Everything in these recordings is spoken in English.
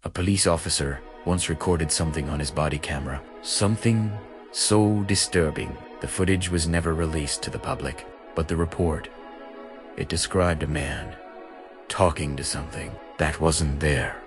A police officer once recorded something on his body camera. Something so disturbing. The footage was never released to the public, but the report, it described a man talking to something that wasn't there.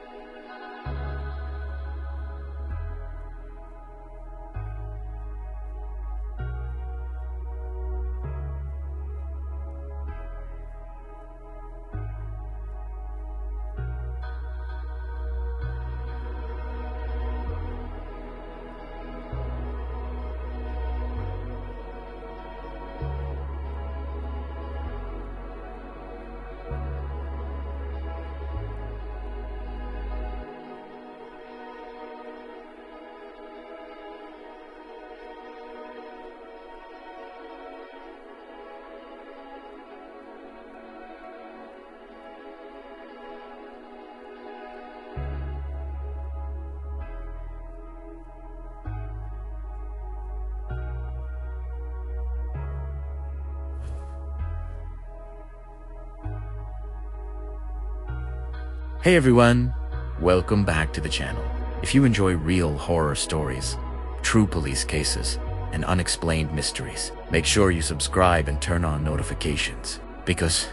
Hey everyone, welcome back to the channel. If you enjoy real horror stories, true police cases, and unexplained mysteries, make sure you subscribe and turn on notifications, because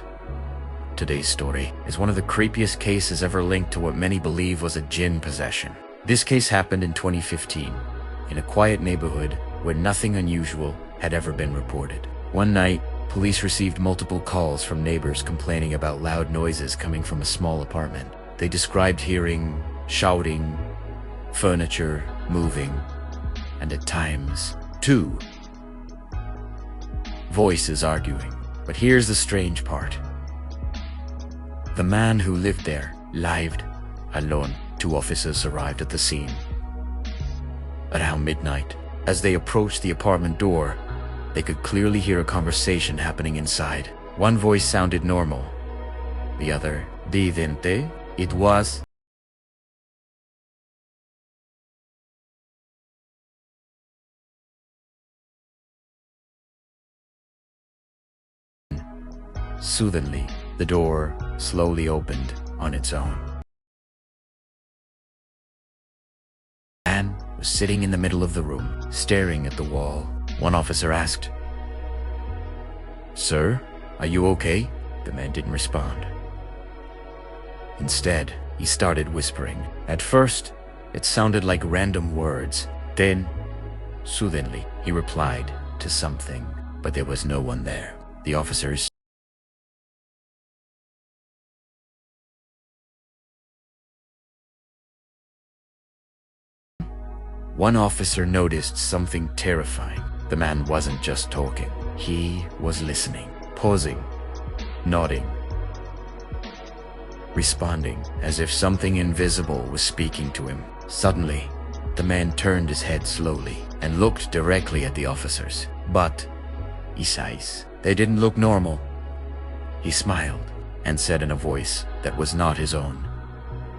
today's story is one of the creepiest cases ever linked to what many believe was a Jinn possession. This case happened in 2015, in a quiet neighborhood where nothing unusual had ever been reported. One night, police received multiple calls from neighbors complaining about loud noises coming from a small apartment. They described hearing shouting, furniture moving, and at times, two voices arguing. But here's the strange part. The man who lived there lived alone. Two officers arrived at the scene. Around midnight, as they approached the apartment door, they could clearly hear a conversation happening inside. One voice sounded normal. The other, "Didn't?" It was soothingly. The door slowly opened on its own. The man was sitting in the middle of the room, staring at the wall. One officer asked, "Sir, are you okay?" The man didn't respond. Instead, he started whispering. At first, it sounded like random words. Then, soothingly, he replied to something, but there was no one there. The officers One officer noticed something terrifying. The man wasn't just talking. He was listening, pausing, nodding, responding as if something invisible was speaking to him. Suddenly, the man turned his head slowly and looked directly at the officers. But, his eyes, they didn't look normal. He smiled and said in a voice that was not his own,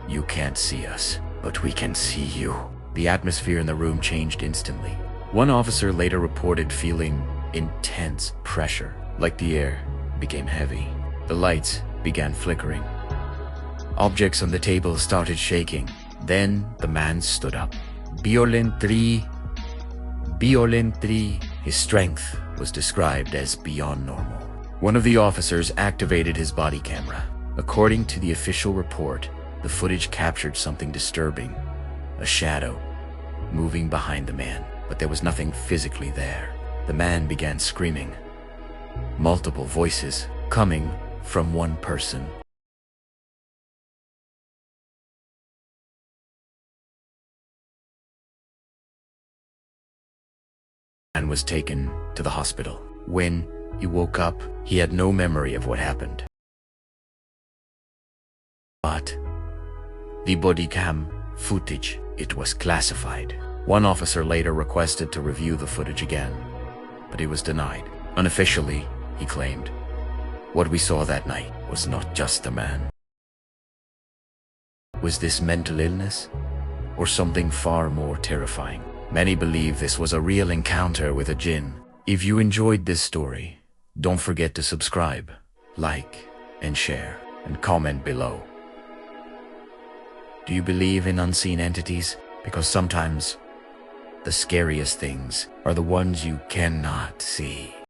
"You can't see us, but we can see you." The atmosphere in the room changed instantly. One officer later reported feeling intense pressure, like the air became heavy. The lights began flickering. Objects on the table started shaking. Then the man stood up. Violently. His strength was described as beyond normal. One of the officers activated his body camera. According to the official report, the footage captured something disturbing. A shadow moving behind the man, but there was nothing physically there. The man began screaming. Multiple voices coming from one person. Man was taken to the hospital. When he woke up, he had no memory of what happened. But the Bodycam footage, it was classified. One officer later requested to review the footage again, but he was denied. Unofficially, he claimed, what we saw that night was not just a man. Was this mental illness, or something far more terrifying? Many believe this was a real encounter with a Jinn. If you enjoyed this story, don't forget to subscribe, like, and share, and comment below. Do you believe in unseen entities? Because sometimes the scariest things are the ones you cannot see.